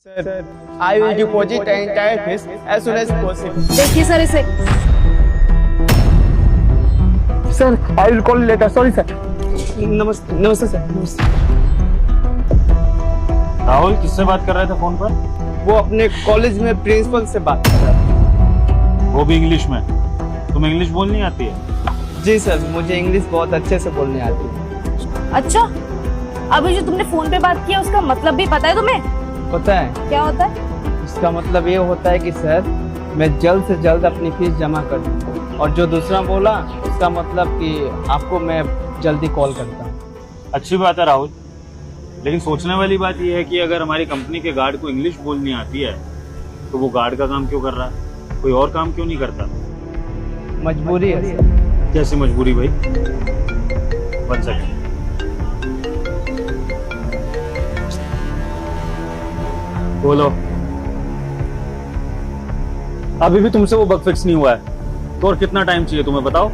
Sir, I will deposit the entire fees as soon as possible. देखिए sir इसे। Sir, I will call you later. Sorry, sir. नमस्ते sir. नमस्ते। राहुल किससे बात कर रहे थे फोन पर? वो अपने कॉलेज में प्रिंसिपल से बात कर रहा था। वो भी इंग्लिश में। तुम्हें इंग्लिश बोलनी आती है? जी सर, मुझे इंग्लिश बहुत अच्छे से बोलने आती है। अच्छा, अभी जो तुमने फोन पे बात किया उसका मतलब भी पता है तुम्हें? पता है? क्या होता है? इसका मतलब ये होता है कि सर मैं जल्द से जल्द अपनी फीस जमा कर दूँ, और जो दूसरा बोला उसका मतलब कि आपको मैं जल्दी कॉल करता हूँ। अच्छी बात है राहुल, लेकिन सोचने वाली बात यह है कि अगर हमारी कंपनी के गार्ड को इंग्लिश बोलनी आती है तो वो गार्ड का काम क्यों कर रहा है, कोई और काम क्यों नहीं करता? मजबूरी है सर। कैसी मजबूरी भाई? 1 सेकंड। बोलो। अभी भी तुमसे वो बग फिक्स नहीं हुआ है तो और कितना टाइम चाहिए तुम्हें बताओ?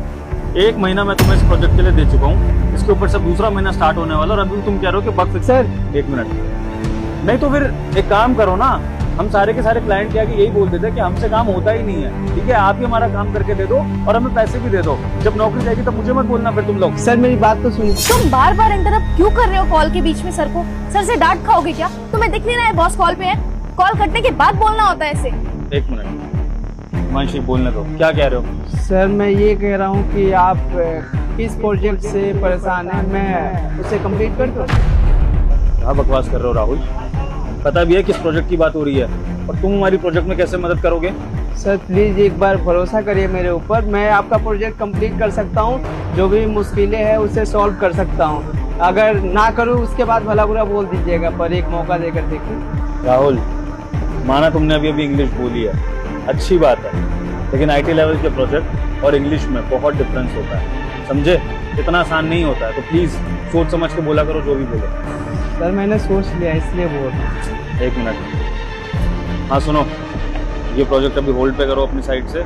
1 महीना मैं तुम्हें इस प्रोजेक्ट के लिए दे चुका हूँ, इसके ऊपर से दूसरा महीना स्टार्ट होने वाला और अभी तुम कह रहे हो कि बग फिक्स। सर 1 मिनट नहीं तो फिर एक काम करो ना, हम सारे के सारे क्लाइंट के आगे यही बोल देते हैं कि हमसे काम होता ही नहीं है, ठीक है? आप ही हमारा काम करके दे दो और हमें पैसे भी दे दो। जब नौकरी जाएगी तब मुझे मत बोलना फिर तुम लोग। सर मेरी बात तो सुनिए। तुम बार बार इंटरप्ट क्यों कर रहे हो कॉल के बीच में सर को? सर से डांट खाओगे क्या? तुम्हें दिख नहीं रहा है बॉस कॉल पे है? कॉल कटने के बाद बोलना होता है ऐसे। 1 मिनट हिमांशी, बोलने दो, क्या कह रहे हो? सर मैं ये कह रहा हूँ कि आप किस प्रोजेक्ट से परेशान हैं, मैं उसे कंप्लीट कर दूँ। क्या बकवास कर रहे हो राहुल? पता भी है किस प्रोजेक्ट की बात हो रही है और तुम हमारी प्रोजेक्ट में कैसे मदद करोगे? सर प्लीज एक बार भरोसा करिए मेरे ऊपर, मैं आपका प्रोजेक्ट कंप्लीट कर सकता हूँ, जो भी मुश्किलें हैं उसे सॉल्व कर सकता हूँ। अगर ना करूँ उसके बाद भला बुरा बोल दीजिएगा, पर एक मौका देकर देखिए। राहुल, माना तुमने अभी इंग्लिश बोली है, अच्छी बात है, लेकिन आईटी लेवल के प्रोजेक्ट और इंग्लिश में बहुत डिफरेंस होता है, समझे? इतना आसान नहीं होता है, तो प्लीज सोच समझ के बोला करो जो भी बोलो। सर मैंने सोच लिया इसलिए बोल रहा हूँ। 1 मिनट। हाँ सुनो, ये प्रोजेक्ट अभी होल्ड पे करो अपनी साइड से,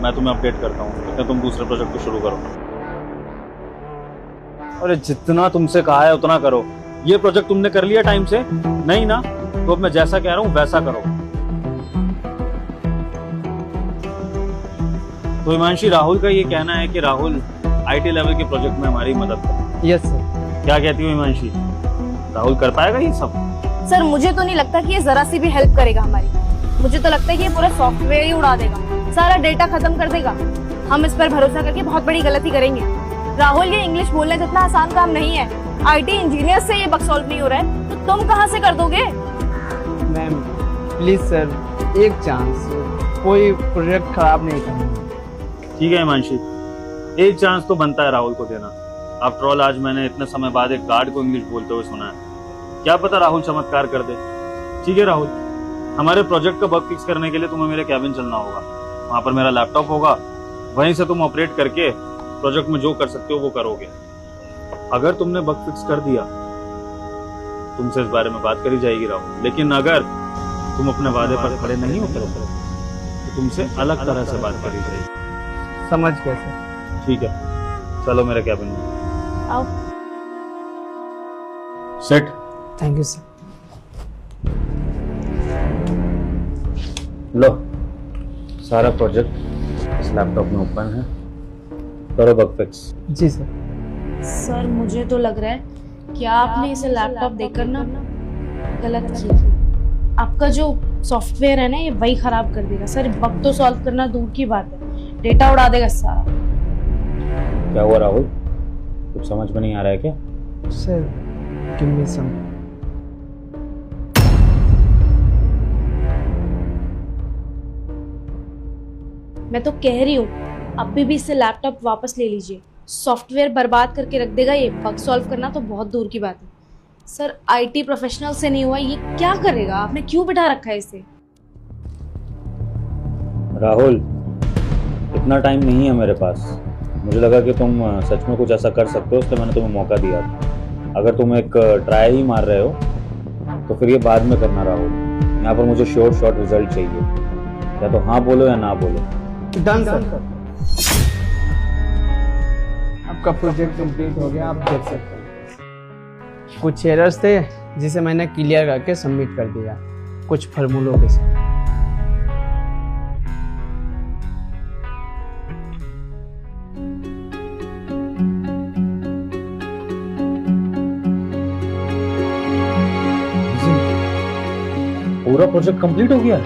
मैं तुम्हें अपडेट करता हूँ, तो तुम दूसरे प्रोजेक्ट को शुरू करो। अरे जितना तुमसे कहा है उतना करो। ये प्रोजेक्ट तुमने कर लिया टाइम से? नहीं ना? तो अब मैं जैसा कह रहा हूँ वैसा करो। तो हिमांशी, राहुल का ये कहना है कि राहुल आईटी लेवल के प्रोजेक्ट में हमारी मदद करे। Yes sir. क्या कहती हो हिमांशी, राहुल कर पाएगा ये सब? सर मुझे तो नहीं लगता कि ये जरा सी भी हेल्प करेगा हमारी। मुझे तो लगता है कि ये पूरा सॉफ्टवेयर ही उड़ा देगा, सारा डेटा खत्म कर देगा। हम इस पर भरोसा करके बहुत बड़ी गलती करेंगे। राहुल, ये इंग्लिश बोलने जितना आसान काम नहीं है। आईटी इंजीनियर से ये बग सॉल्व नहीं हो रहा है तो तुम कहाँ से कर दोगे? मैम प्लीज सर, एक चांस, कोई प्रोजेक्ट खराब नहीं करना। ठीक है हिमांशी, एक चांस तो बनता है राहुल को देना। आफ्टर ऑल आज मैंने इतने समय बाद एक गार्ड को इंग्लिश बोलते हुए सुना है, क्या पता राहुल चमत्कार कर दे। ठीक है राहुल, हमारे प्रोजेक्ट का बग फिक्स करने के लिए तुम्हें मेरे कैबिन चलना होगा, वहां पर मेरा लैपटॉप होगा, वहीं से तुम ऑपरेट करके प्रोजेक्ट में जो कर सकते हो वो करोगे। अगर तुमने बग फिक्स कर दिया तुमसे इस बारे में बात करी जाएगी राहुल, लेकिन अगर तुम अपने वादे पर खड़े नहीं उतरे तो तुमसे अलग तरह से बात करी जाएगी। समझ गए सर। ठीक है, चलो मेरे कैबिन में। आओ। सेट। Thank you sir. लो, सारा प्रोजेक्ट इस लैपटॉप में ओपन है, करो बग फिक्स। जी सर। सर मुझे तो लग रहा है कि आपने इसे लैपटॉप देकर ना गलत किया। आपका जो सॉफ्टवेयर है ना ये वही खराब कर देगा सर। बग तो सॉल्व करना दूर की बात है, डेटा उड़ा देगा सारा। क्या हुआ राहुल, कुछ समझ में नहीं आ रहा है क्या? सर गिव मी सम। मैं तो कह रही हूँ अभी भी इससे लैपटॉप वापस ले लीजिए। सॉफ्टवेयर बर्बाद करके रख देगा ये। बग सॉल्व करना तो बहुत दूर की बात है सर। आईटी प्रोफेशनल से नहीं हुआ, ये क्या करेगा? आपने क्यों बिठा रखा है इसे? राहुल, इतना टाइम नहीं है मेरे पास, मुझे लगा कि तुम सच में कुछ ऐसा कर सकते हो, इसलिए मैंने तुम्हें मौका दिया। अगर तुम एक ट्राई ही मार रहे हो तो फिर ये बाद में करना राहुल। यहाँ पर मुझे श्योर शॉट रिजल्ट चाहिए, या तो हाँ बोलो या ना बोलो। Done sir. आपका प्रोजेक्ट कंप्लीट हो गया, आप देख सकते हैं। कुछ एरर्स थे जिसे मैंने क्लियर करके सबमिट कर दिया। कुछ फार्मूलों के साथ। पूरा प्रोजेक्ट कंप्लीट हो गया,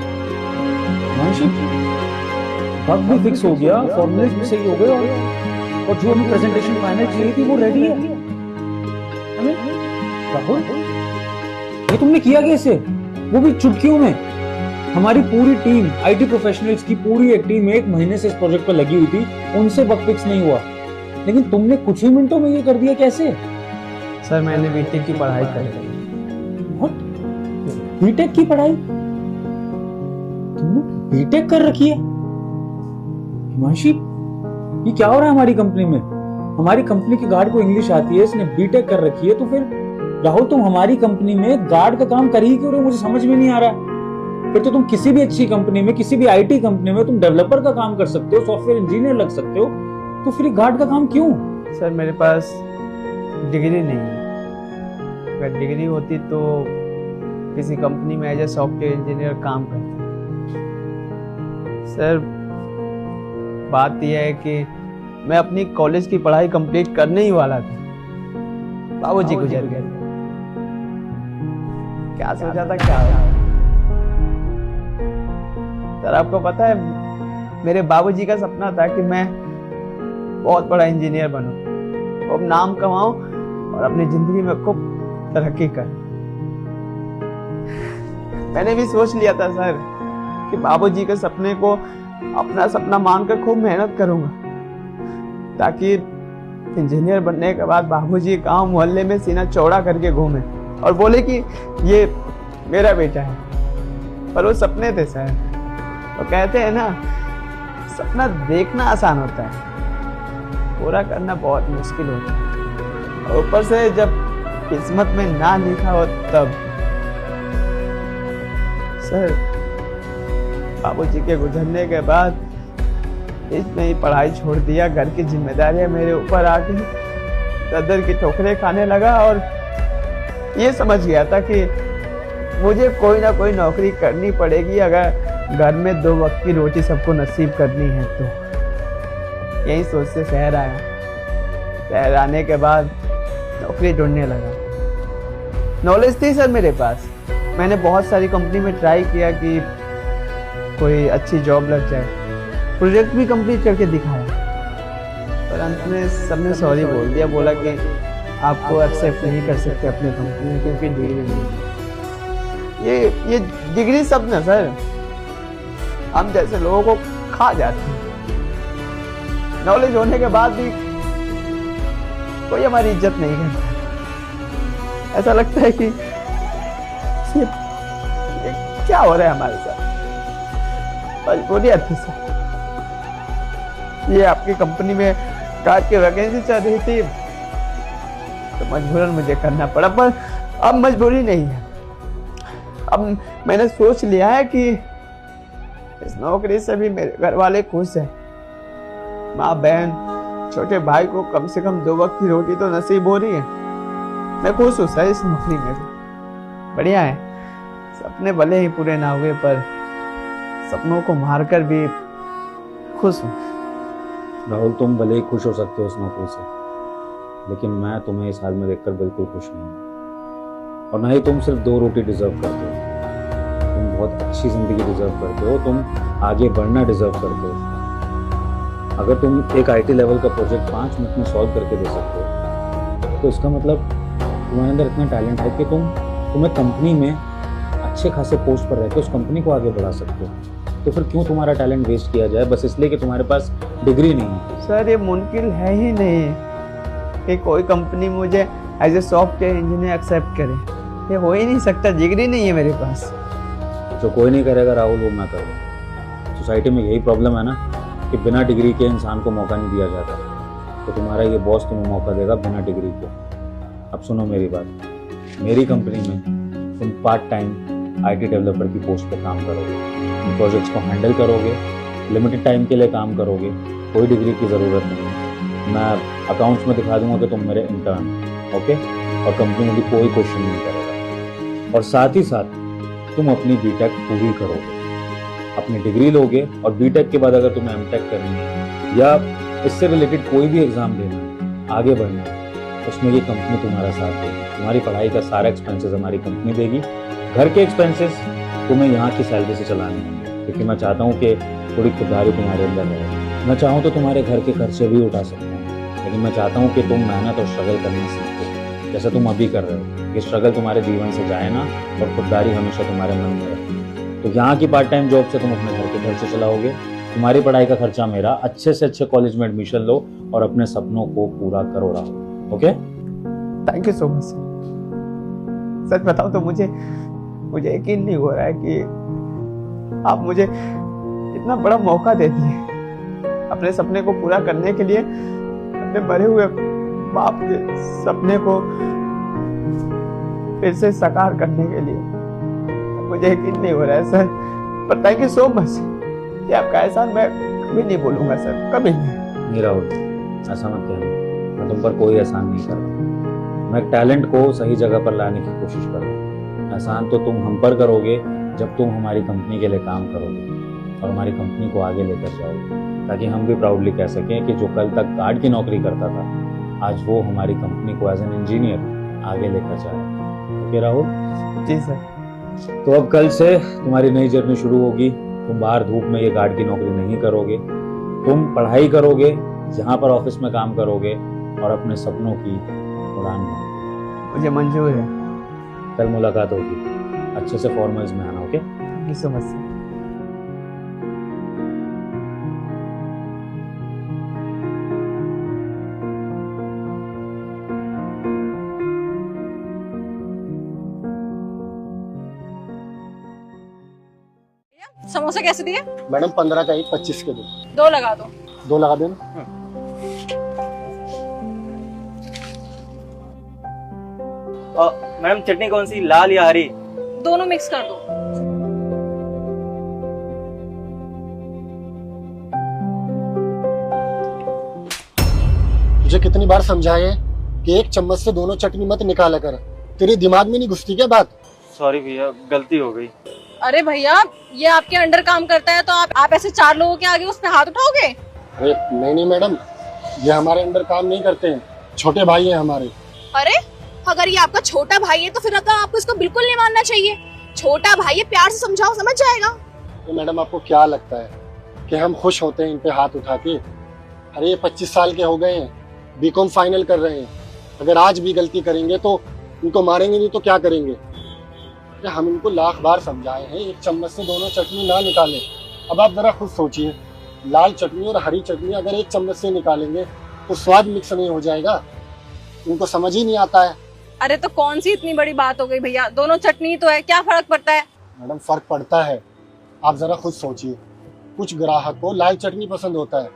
बग भी फिक्स हो गया, फॉर्मूलेज भी सही हो गए और जो हमें प्रेजेंटेशन फाइनल चाहिए थी वो रेडी है। राहुल, ये तुमने किया कैसे, वो भी चुटकियों में? हमारी पूरी टीम, आईटी प्रोफेशनल्स की पूरी एक टीम 1 महीने से इस प्रोजेक्ट पर लगी हुई थी, उनसे बग फिक्स नहीं हुआ, लेकिन तुमने कुछ ही मिनटों में ये कर दिया, कैसे? सर मैंने बीटेक की पढ़ाई करी। बीटेक की पढ़ाई? तुमने बीटेक कर रखी है? हिमांशी, ये क्या हो रहा है हमारी कंपनी में? हमारी कंपनी के गार्ड को इंग्लिश आती है, इसने बीटेक कर रखी है, तो फिर राहुल तुम हमारी कंपनी में गार्ड का काम कर ही क्यों रहे हो? मुझे समझ में नहीं आ रहा। फिर तो तुम किसी भी अच्छी कंपनी में, किसी भी आईटी कंपनी में तुम डेवलपर का काम कर सकते हो, सॉफ्टवेयर इंजीनियर लग सकते हो, तो फिर गार्ड का काम क्यों? सर मेरे पास डिग्री नहीं है, अगर डिग्री होती तो किसी कंपनी में एज ए सॉफ्टवेयर इंजीनियर काम करता। सर बात यह है कि मैं अपनी कॉलेज की पढ़ाई कंप्लीट करने ही वाला था, बाबूजी गुजर गए। क्या सोचा था क्या हुआ? सर आपको पता है मेरे बाबूजी का सपना था कि मैं बहुत बड़ा इंजीनियर बनूं, खूब नाम कमाऊं और अपनी जिंदगी में खूब तरक्की कर। मैंने भी सोच लिया था सर कि बाबूजी के सपने को अपना सपना मानकर खूब मेहनत करूंगा, ताकि इंजीनियर बनने के बाद बाबूजी गांव मोहल्ले में सीना चौड़ा करके घूमे और बोले कि ये मेरा बेटा है। पर वो सपने थे सर, तो कहते हैं ना, सपना देखना आसान होता है, पूरा करना बहुत मुश्किल होता है, और ऊपर से जब किस्मत में ना लिखा हो तब। सर बाबूजी के गुजरने के बाद इसमें ही पढ़ाई छोड़ दिया, घर की जिम्मेदारियां मेरे ऊपर आ गई, दर की ठोकरें खाने लगा और ये समझ गया था कि मुझे कोई ना कोई नौकरी करनी पड़ेगी अगर घर में 2 वक्त की रोटी सबको नसीब करनी है तो। यही सोच से शहर आया। शहर आने के बाद नौकरी ढूंढने लगा। नॉलेज थी सर मेरे पास, मैंने बहुत सारी कंपनी में ट्राई किया कि कोई अच्छी जॉब लग जाए, प्रोजेक्ट भी कंप्लीट करके दिखाया, पर अंत में सबने सॉरी बोल दिया, बोला कि आपको एक्सेप्ट नहीं कर सकते अपने कंपनी में क्योंकि डिग्री नहीं। ये डिग्री सब ना सर हम जैसे लोगों को खा जाती है। नॉलेज होने के बाद भी कोई हमारी इज्जत नहीं करता। ऐसा लगता है कि ये क्या हो रहा है हमारे साथ। मजबूरी आती सर, ये आपकी कंपनी में गार्ड की वैकेंसी चल रही थी तो मजबूरन मुझे करना पड़ा, पर अब मजबूरी नहीं है। अब मैंने सोच लिया है कि इस नौकरी से भी मेरे घर वाले खुश हैं। माँ बहन छोटे भाई को कम से कम 2 वक्त की रोटी तो नसीब हो रही है। मैं खुश हूँ सर इस नौकरी में भी, बढ़िया है। सपने भले ही पूरे ना हुए पर सपनों को मारकर भी खुश हूँ। राहुल, तुम भले ही खुश हो सकते हो इस नौकरी से, लेकिन मैं तुम्हें इस हाल में देखकर बिल्कुल खुश नहीं हूँ। और ना ही तुम सिर्फ 2 रोटी डिजर्व करते हो, तुम बहुत अच्छी जिंदगी डिजर्व करते हो, तुम आगे बढ़ना डिजर्व करते हो। अगर तुम एक आईटी लेवल का प्रोजेक्ट 5 मिनट में सॉल्व करके दे सकते हो, तो इसका मतलब तुम्हारे अंदर इतना टैलेंट है कि तुम्हें कंपनी में अच्छे खासे पोस्ट पर रहकर उस कंपनी को आगे बढ़ा सकते हो। तो फिर क्यों तुम्हारा टैलेंट वेस्ट किया जाए बस इसलिए कि तुम्हारे पास डिग्री नहीं है? सर ये मुमकिन है ही नहीं कि कोई कंपनी मुझे as a software engineer accept करे, ये हो ही नहीं सकता, डिग्री नहीं है मेरे पास। जो कोई नहीं करेगा राहुल, वो मैं करूँगा। सोसाइटी में यही प्रॉब्लम है ना कि बिना डिग्री के इंसान को मौका नहीं दिया जाता, तो तुम्हारा ये बॉस तुम्हें मौका देगा बिना डिग्री के। अब सुनो मेरी बात, मेरी कंपनी में तुम पार्ट टाइम आईटी डेवलपर की पोस्ट पर काम करोगे, तुम प्रोजेक्ट्स को हैंडल करोगे, लिमिटेड टाइम के लिए काम करोगे, कोई डिग्री की ज़रूरत नहीं है। मैं अकाउंट्स में दिखा दूंगा कि तुम मेरे इंटर्न, ओके? और कंपनी में भी कोई क्वेश्चन नहीं करेगा। और साथ ही साथ तुम अपनी बीटेक पूरी करोगे, अपनी डिग्री लोगे और बीटेक के बाद अगर तुम्हें एमटेक करनी है या इससे रिलेटेड कोई भी एग्जाम देना है, आगे बढ़ना है, उसमें ये कंपनी तुम्हारा साथ देगी। तुम्हारी पढ़ाई का सारा एक्सपेंसेस हमारी कंपनी देगी। घर के एक्सपेंसेस तुम्हें यहाँ की सैलरी से चलाने होंगे, क्योंकि मैं चाहता हूँ कि थोड़ी खुददारी तुम्हारे अंदर रहे। मैं चाहूँ तो तुम्हारे घर के खर्चे भी उठा सकता हूँ, लेकिन मैं चाहता हूँ कि तुम मेहनत और स्ट्रगल करना सीखो, जैसे तुम अभी कर रहे हो। ये स्ट्रगल तुम्हारे जीवन से जाए ना, और खुददारी हमेशा तुम्हारे मन में रहे। तो यहाँ की पार्ट टाइम जॉब से तुम अपने घर के खर्चे चलाओगे, तुम्हारी पढ़ाई का खर्चा मेरा। अच्छे से अच्छे कॉलेज में एडमिशन लो और अपने सपनों को पूरा करो Rahul. Okay, thank you so much sir. सच बताओ तो मुझे यकीन नहीं हो रहा है कि आप मुझे इतना बड़ा मौका दे दिए अपने सपने को पूरा करने के लिए, अपने मरे हुए बाप के सपने को फिर से साकार करने के लिए। मुझे यकीन नहीं हो रहा है सर, पर थैंक यू सो मच। ये आपका एहसान मैं कभी नहीं भूलूंगा सर, कभी नहीं। नहीं राहुल, ऐसा मत कहना, मैं तुम पर कोई एहसान नहीं कर रहा। मैं टैलेंट को सही जगह पर लाने की कोशिश कर रहा हूँ। एहसान तो तुम हम पर करोगे जब तुम हमारी कंपनी के लिए काम करोगे और हमारी कंपनी को आगे लेकर जाओगे, ताकि हम भी प्राउडली कह सकें कि जो कल तक गार्ड की नौकरी करता था, आज वो हमारी कंपनी को एज एन इंजीनियर आगे लेकर जाए। ओके राहुल? जी सर। तो अब कल से तुम्हारी नई जर्नी शुरू होगी। तुम बाहर धूप में ये गार्ड की नौकरी नहीं करोगे, तुम पढ़ाई करोगे, यहाँ पर ऑफिस में काम करोगे और अपने सपनों की उड़ान भरोगे। मुझे मंजूर है। कल मुलाकात होगी, अच्छे से फॉर्मल्स में आना। Okay, thank you so much sir. समोसे कैसे दिए? मैडम 15 का 1, 25 के दो। 2 लगा दो। 2 लगा देना। मैडम चटनी कौन सी, लाल या हरी? दोनों मिक्स कर दो। तुझे कितनी बार समझाए कि एक चम्मच से दोनों चटनी मत निकाला कर, तेरे दिमाग में नहीं घुसती क्या बात? सॉरी भैया, गलती हो गई। अरे भैया, ये आपके अंडर काम करता है तो आप ऐसे 4 लोगों के आगे उस पे हाथ उठाओगे? अरे नहीं मैडम, ये हमारे अंडर काम नहीं करते हैं, छोटे भाई हैं हमारे। अरे अगर ये आपका छोटा भाई है तो फिर आपको इसको बिल्कुल नहीं मानना चाहिए। छोटा भाई है, प्यार से समझाओ, समझ जाएगा। तो मैडम आपको क्या लगता है कि हम खुश होते हैं इन पे हाथ उठा के? अरे ये 25 साल के हो गए हैं, बीकॉम फाइनल कर रहे हैं। अगर आज भी गलती करेंगे तो इनको मारेंगे नहीं तो क्या करेंगे? हम इनको लाख बार समझाए हैं, एक चम्मच से दोनों चटनी ना निकालें। अब आप जरा खुद सोचिए, लाल चटनी और हरी चटनी अगर एक चम्मच से निकालेंगे तो स्वाद मिक्स नहीं हो जाएगा? इनको समझ ही नहीं आता है। अरे तो कौन सी इतनी बड़ी बात हो गई भैया, दोनों चटनी तो है, क्या फर्क पड़ता है? मैडम फर्क पड़ता है, आप जरा खुद सोचिए। कुछ ग्राहक को लाल चटनी पसंद होता है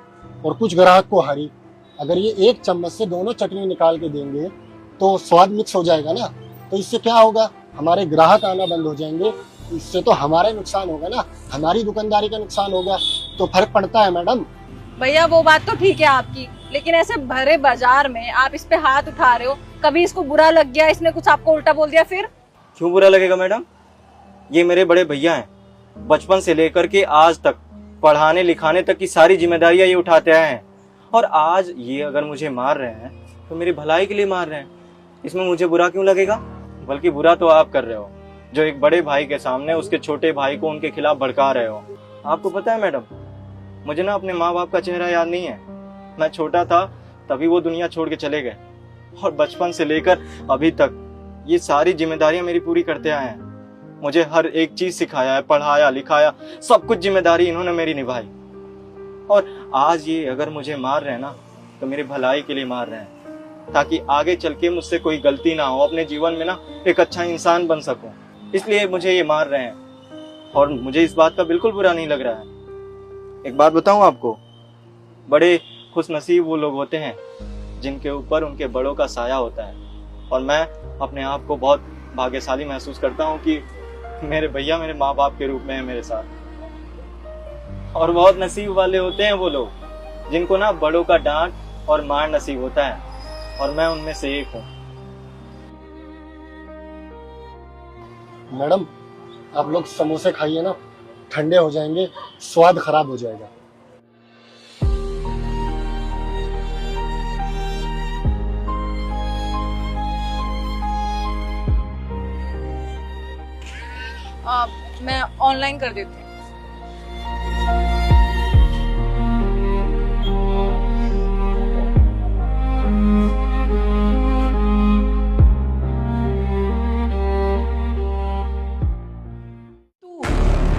और कुछ ग्राहक को हरी। अगर ये एक चम्मच से दोनों चटनी निकाल के देंगे तो स्वाद मिक्स हो जाएगा ना, तो इससे क्या होगा? हमारे ग्राहक आना बंद हो जाएंगे, इससे तो हमारे नुकसान होगा ना, हमारी दुकानदारी का नुकसान होगा। तो फर्क पड़ता है मैडम। भैया वो बात तो ठीक है आपकी, लेकिन ऐसे भरे बाजार में आप इस पे हाथ उठा रहे हो, कभी इसको बुरा लग गया, इसने कुछ आपको उल्टा बोल दिया फिर? क्यों बुरा लगेगा मैडम? ये मेरे बड़े भैया हैं, बचपन से लेकर के आज तक पढ़ाने लिखाने तक की सारी जिम्मेदारियां ये उठाते आए हैं, और आज ये अगर मुझे मार रहे हैं तो मेरी भलाई के लिए मार रहे हैं। इसमें मुझे बुरा क्यों लगेगा? बल्कि बुरा तो आप कर रहे हो, जो एक बड़े भाई के सामने उसके छोटे भाई को उनके खिलाफ भड़का रहे हो। आपको पता है मैडम, मुझे ना अपने माँ बाप का चेहरा याद नहीं है। मैं छोटा था तभी वो दुनिया छोड़ के चले गए, और बचपन से लेकर अभी तक ये सारी जिम्मेदारियां मेरी पूरी करते आए हैं। मुझे हर एक चीज सिखाया है, पढ़ाया लिखाया, सब कुछ जिम्मेदारी इन्होंने मेरी निभाई। और आज ये अगर मुझे मार रहे हैं ना तो मेरी भलाई के लिए मार रहे हैं, ताकि आगे चल के मुझसे कोई गलती ना हो, अपने जीवन में ना एक अच्छा इंसान बन सकूं। इसलिए मुझे ये मार रहे हैं, और मुझे इस बात का बिल्कुल बुरा नहीं लग रहा है। एक बात बताऊं आपको, बड़े खुशनसीब वो लोग होते हैं जिनके ऊपर उनके बड़ों का साया होता है, और मैं अपने आप को बहुत भाग्यशाली महसूस करता हूं कि मेरे भैया मेरे माँ बाप के रूप में है मेरे साथ। और बहुत नसीब वाले होते हैं वो लोग जिनको ना बड़ों का डांट और मार नसीब होता है, और मैं उनमें से एक हूँ। मैडम आप लोग समोसे खाइए ना, ठंडे हो जाएंगे, स्वाद खराब हो जाएगा। मैं ऑनलाइन कर देती हूँ।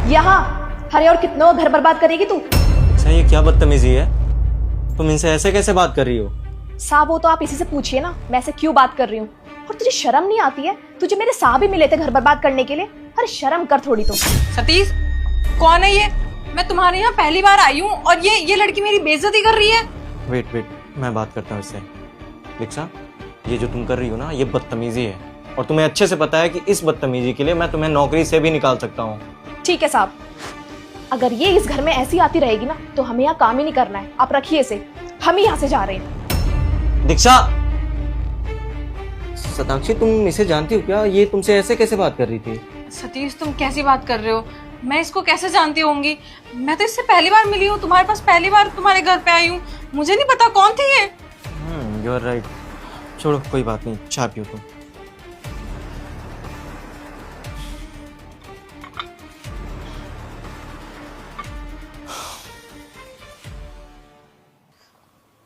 यहाँ अरे और कितनों घर बर्बाद करेगी तू? अच्छा ये क्या बदतमीजी है? तुम इनसे ऐसे कैसे बात कर रही हो? साहब वो तो आप इसी से पूछिए ना, मैं ऐसे क्यों बात कर रही हूँ। और तुझे शर्म नहीं आती है? तुझे मेरे साहब ही मिले थे घर बर्बाद करने के लिए। अरे शर्म कर थोड़ी तो। सतीश कौन है ये? मैं तुम्हारे यहाँ पहली बार आई हूँ और ये लड़की मेरी बेइज्जती कर रही है। वेट मैं बात करता हूँ इससे। दीक्षा, ये जो तुम कर रही हो ना, ये बदतमीजी है और तुम्हें अच्छे से पता है कि इस बदतमीजी के लिए मैं तुम्हें नौकरी से भी निकाल सकता हूँ। ठीक है साहब, अगर ये इस घर में ऐसी आती रहेगी ना तो हमें यहाँ काम ही नहीं करना है। आप रखिए इसे, हम ही यहाँ से जा रहे हैं। दीक्षा, सताक्षी तुम इसे जानती हो क्या? ये तुमसे ऐसे कैसे बात कर रही थी? सतीश तुम कैसी बात कर रहे हो? मैं इसको कैसे जानती होंगी? मैं तो इससे पहली बार मिली हूँ, तुम्हारे पास पहली बार तुम्हारे घर पे आई हूँ। मुझे नहीं पता कौन थी ये। You are right. छोड़ो कोई बात नहीं, चाय पियो तुम।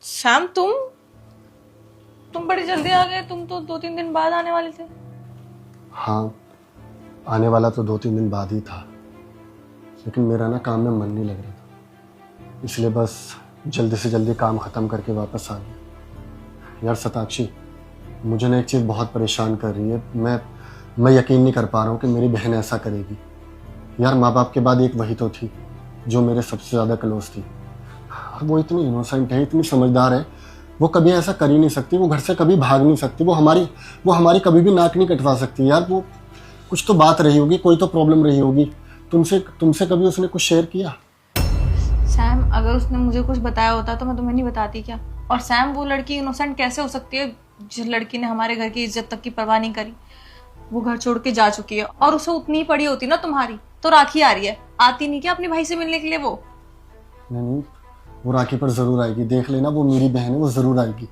श्याम तुम बड़ी जल्दी आ गए। तुम तो 2-3 दिन बाद आने वाले थे। हाँ, आने वाला तो 2-3 दिन बाद ही था, लेकिन मेरा ना काम में मन नहीं लग रहा था, इसलिए बस जल्दी से जल्दी काम ख़त्म करके वापस आ गया। यार सताक्षी, मुझे ना एक चीज़ बहुत परेशान कर रही है। मैं यकीन नहीं कर पा रहा हूँ कि मेरी बहन ऐसा करेगी। यार माँ बाप के बाद एक वही तो थी जो मेरे सबसे ज़्यादा क्लोज थी। वो इतनी इनोसेंट है, इतनी समझदार है, वो कभी ऐसा कर ही नहीं सकती। वो घर से कभी भाग नहीं सकती। वो हमारी कभी भी नाक नहीं कटवा सकती। यार वो कुछ तो बात रही होगी, कोई तो प्रॉब्लम रही होगी। तुमसे कभी उसने कुछ शेयर किया? सैम अगर उसने मुझे कुछ बताया होता तो मैं तुम्हें नहीं बताती क्या? और सैम वो लड़की इनोसेंट कैसे हो सकती है जिस लड़की ने हमारे घर की इज्जत तक की परवाह नहीं करी? वो घर छोड़ के जा चुकी है और उसे उतनी ही पड़ी होती ना तुम्हारी तो राखी आ रही है। आती नहीं क्या अपने भाई से मिलने के लिए? वो नहीं, वो राखी पर जरूर आएगी। देख लेना, वो मेरी बहन है, वो जरूर आएगी।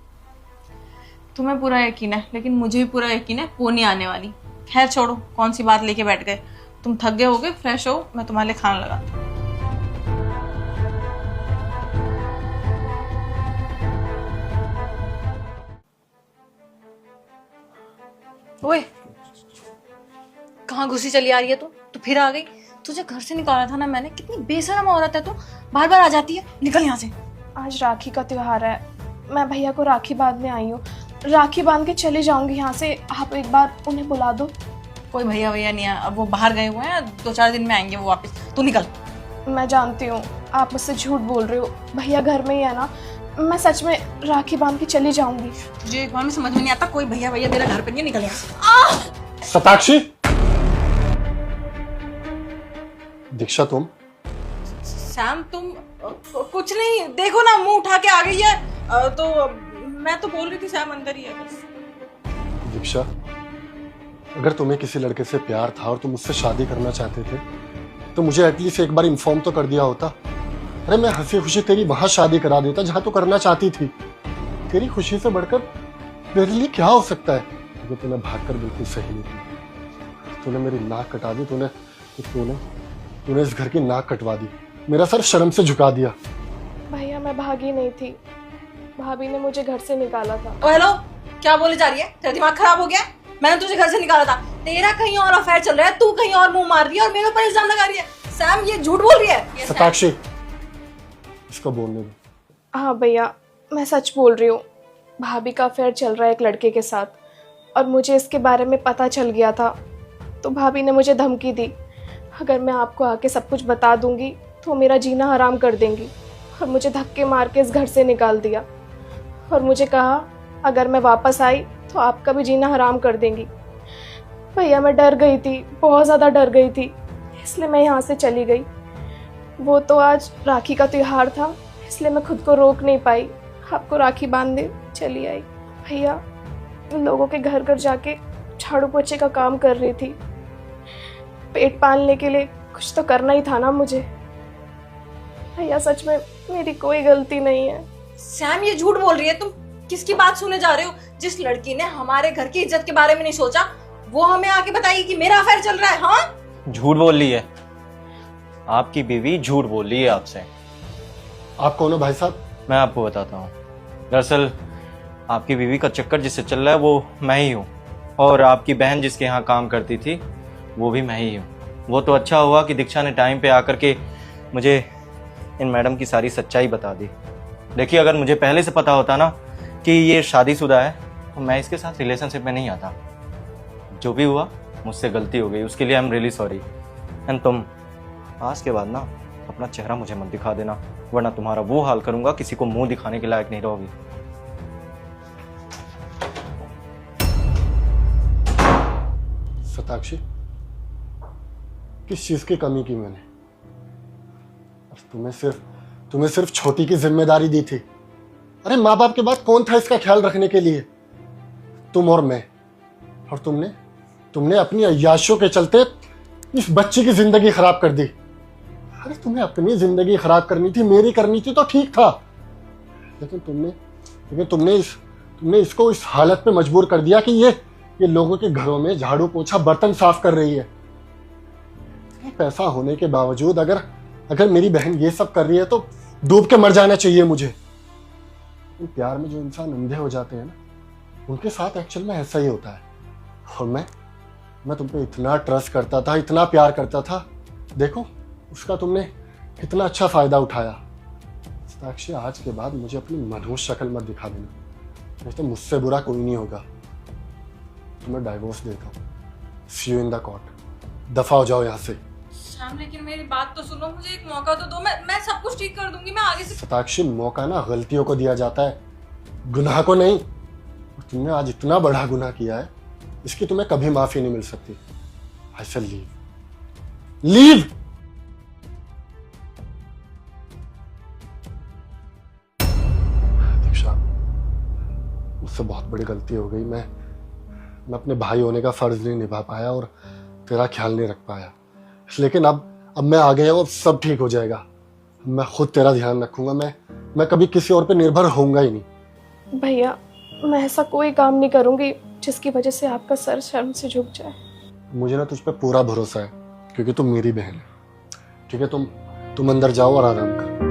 तुम्हें पूरा यकीन है, लेकिन मुझे भी पूरा यकीन है वो नहीं आने वाली। खैर छोड़ो, कौन सी बात लेके बैठ गए। तुम थक गए होगे, फ्रेश हो, मैं तुम्हारे लिए खाना लगाती हूँ। ओए कहाँ घुसी चली आ रही है तू फिर आ गई। तुझे घर से निकाला था ना मैंने। कितनी बेशरम औरत है तू, बार बार आ जाती है। निकल यहाँ से। आज राखी का त्योहार है, मैं भैया को राखी बांधने आई हूँ। राखी बांध के चली जाऊंगी यहाँ से। आप एक बार उन्हें बुला दो। कोई भैया नहीं है, अब वो बाहर गए हुए हैं, 2-4 दिन में आएंगे वो वापस। तू निकल। मैं जानती हूँ आप मुझसे झूठ बोल रहे हो, भैया घर में ही है ना। मैं सच में राखी बांध के चली जाऊंगी। तुझे एक बार में समझ में नहीं आता, कोई भैया मेरा घर पे नहीं। निकल यहाँ से। सताक्षी, दीक्षा तुम? सैम तुम कुछ नहीं, देखो ना मुंह उठा के आ गई है। तो मैं तो बोल रही थी सैम अंदर ही है बस। दीक्षा, अगर तुम्हें किसी लड़के से प्यार था और तुम उससे शादी करना चाहते थे तो मुझे एटलीस्ट एक बार इन्फॉर्म तो कर दिया होता। अरे मैं हंसी खुशी तेरी वहां शादी करा देता जहां तू करना चाहती थी। तेरी खुशी से बढ़कर तेरे लिए क्या हो सकता है? क्योंकि तूने भागकर बिल्कुल सही नहीं किया। तूने मेरी नाक कटा दी। तूने इस घर की नाक कटवा दी। मेरा सर शर्म से झुका दिया। भैया मैं भागी नहीं थी, भाभी ने मुझे घर से निकाला था। ओ हेलो, क्या बोले जा रही है? तेरा दिमाग खराब हो गया? मैंने तुझे घर से निकाला था। तेरा कहीं और अफेयर चल रहा है, तू कहीं और मुंह मार रही है और मेरे ऊपर इल्जाम लगा रही है। सैम ये झूठ बोल रही है। सताक्षी, इसको बोलने दो। हाँ भैया, मैं सच बोल रही हूँ। भाभी का अफेयर चल रहा है एक लड़के के साथ और मुझे इसके बारे में पता चल गया था। तो भाभी ने मुझे धमकी दी, अगर मैं आपको आके सब कुछ बता दूंगी तो मेरा जीना हराम कर देंगी। और मुझे धक्के मार के इस घर से निकाल दिया और मुझे कहा अगर मैं वापस आई तो आपका भी जीना हराम कर देंगी। भैया मैं डर गई थी, बहुत ज़्यादा डर गई थी, इसलिए मैं यहाँ से चली गई। वो तो आज राखी का त्योहार था, इसलिए मैं खुद को रोक नहीं पाई, आपको राखी बांधने चली आई। भैया लोगों के घर घर जाके झाड़ू पोछे का काम कर रही थी। पेट पालने के लिए कुछ तो करना ही था ना मुझे। भैया सच में मेरी कोई गलती नहीं है। सैम ये झूठ बोल रही है। तुम किसकी बात सुने जा रहे हो? जिस लड़की ने हमारे घर की इज्जत के बारे में नहीं सोचा वो हमें आके बताइए कि मेरा अफेयर चल रहा है। हाँ, झूठ बोल रही है आपकी बीवी, झूठ बोल रही है आपसे। आप कौन हो भाई साहब? मैं आपको बताता हूँ। दरअसल आपकी बीवी का चक्कर जिससे चल रहा है वो मैं ही हूँ, और आपकी बहन जिसके यहाँ काम करती थी वो भी मैं ही हूँ। वो तो अच्छा हुआ कि दीक्षा ने टाइम पे आकर के मुझे इन मैडम की सारी सच्चाई बता दी। देखिए, अगर मुझे पहले से पता होता ना कि ये शादीशुदा है तो मैं इसके साथ रिलेशनशिप में नहीं आता। जो भी हुआ मुझसे गलती हो गई, उसके लिए I am really sorry. And तुम आज के बाद ना अपना चेहरा मुझे मत दिखा देना, वरना तुम्हारा वो हाल करूंगा किसी को मुंह दिखाने के लायक नहीं रहोगी। सताक्षी, किस चीज की कमी की मैंने? तुम्हें सिर्फ छोटी की जिम्मेदारी दी थी। अरे माँ बाप के बाद कौन था इसका ख्याल रखने के लिए? तुम और मैं। और तुमने अपनी अय्याशियों के चलते इस बच्ची की जिंदगी खराब कर दी। अरे तुम्हें अपनी जिंदगी खराब करनी थी, मेरी करनी थी तो ठीक था, लेकिन तुमने इसको इस हालत पे मजबूर कर दिया कि ये लोगों के घरों में झाड़ू पोछा बर्तन साफ कर रही है। पैसा होने के बावजूद अगर मेरी बहन ये सब कर रही है तो डूब के मर जाना चाहिए मुझे। प्यार में जो इंसान अंधे हो जाते हैं ना, उनके साथ एक्चुअल में ऐसा ही होता है। और मैं तुम पे इतना ट्रस्ट करता था, इतना प्यार करता था, देखो उसका तुमने कितना अच्छा फायदा उठाया। साक्षी, आज के बाद मुझे अपनी मनहूस शक्ल मत दिखा देना, नहीं तो मुझसे बुरा कोई नहीं होगा। तुम्हें डाइवोर्स देता हूँ। सी यू इन द कोर्ट। दफा हो जाओ यहाँ से। सैम, लेकिन मेरी बात तो सुनो, मुझे एक मौका तो दो। मैं सब कुछ ठीक कर दूंगी। मैं आगे से सताक्षी, मौका ना गलतियों को दिया जाता है, गुनाह को नहीं। तुमने आज इतना बड़ा गुनाह किया है, इसकी तुम्हें कभी माफी नहीं मिल सकती। आई शैल लीव। दीक्षा, मुझसे बहुत बड़ी गलती हो गई। मैं अपने भाई होने का फर्ज नहीं निभा पाया और तेरा ख्याल नहीं रख पाया, लेकिन अब मैं आ गया हूँ, अब सब ठीक हो जाएगा। मैं खुद तेरा ध्यान रखूंगा। मैं कभी किसी और पे निर्भर होऊंगा ही नहीं। भैया, मैं ऐसा कोई काम नहीं करूंगी जिसकी वजह से आपका सर शर्म से झुक जाए। मुझे ना तुझ पे पूरा भरोसा है, क्योंकि तुम मेरी बहन है। ठीक है, तुम अंदर जाओ और आराम करो।